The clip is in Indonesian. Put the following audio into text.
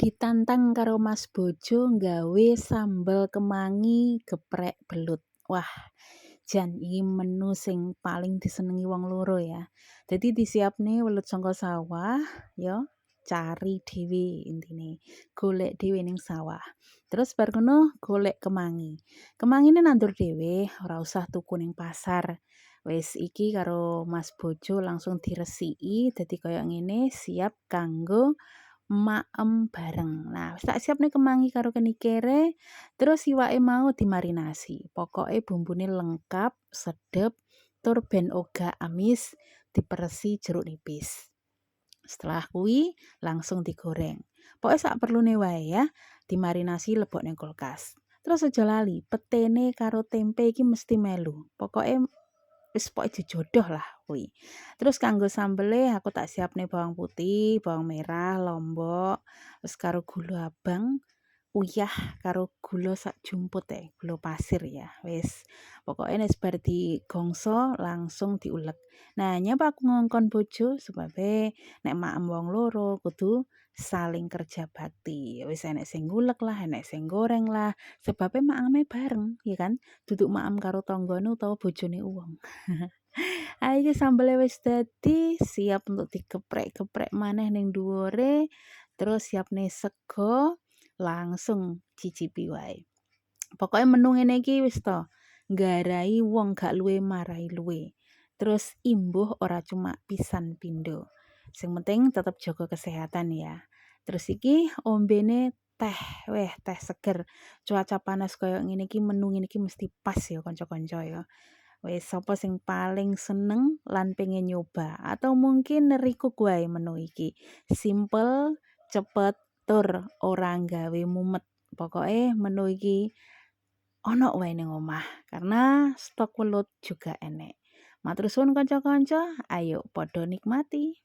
Ditantang karo Mas Bojo nggawe sambel kemangi geprek belut. Wah, jan iki menu sing paling disenengi wong loro ya. Dadi disiapne welut saka sawah ya, cari dhewe intine, golek dhewe ning sawah. Terus bar ngono golek kemangi. Kemangine nandur dhewe, ora usah tuku ning pasar. Wis iki karo Mas Bojo langsung diresiki dadi kaya ngene siap kanggo maem bareng. Nah, wis tak siapne kemangi karo kenikere, terus iwake mau dimarinasi. Pokoke bumbune lengkap, sedep, tur ben uga amis, diperesi jeruk nipis. Setelah kuwi langsung digoreng. Pokoknya sak perlune wae ya, dimarinasi lebok ning kulkas. Terus aja lali, petene karo tempe iki mesti melu. Pokoke wis pokoke dijodoh lah kuwi. Terus kanggo sambele aku tak siapne bawang putih, bawang merah, lombok, terus karo gula abang, uyah karo gula sak jumput gula pasir ya. Wis pokoke nek bar digongso langsung diulek. Nah, nyapa aku ngongkon bojo sebabe nek maem wong loro kudu saling kerja bakti. Wis enek sing ngulek lah, enek sing goreng lah, sebabe maeme bareng, ya kan? Duduk maem karo tanggane utawa bojone wong. Ah, iki sambele wis dadi, siap untuk digeprek-geprek maneh ning dhuwure, terus siapne sego, langsung cicipi wae. Pokoke menu ngene iki wis to, nggarai wong gak luwe marai luwe. Terus imbuh ora cuma pisan pindho. Sing penting tetep jaga kesehatan ya. Terus iki ombene teh, weh teh seger. Cuaca panas kaya ngene iki menu ngene iki mesti pas ya kanca-kanca ya. Wis sapa sing paling seneng lan pengen nyoba atau mungkin nerikuk wae menu iki. Simple, cepet, tur ora nggawe mumet. Pokoke menu iki ono wae ning omah karena stok welut juga enek. Matur suwun kanca-kanca, ayo padha nikmati.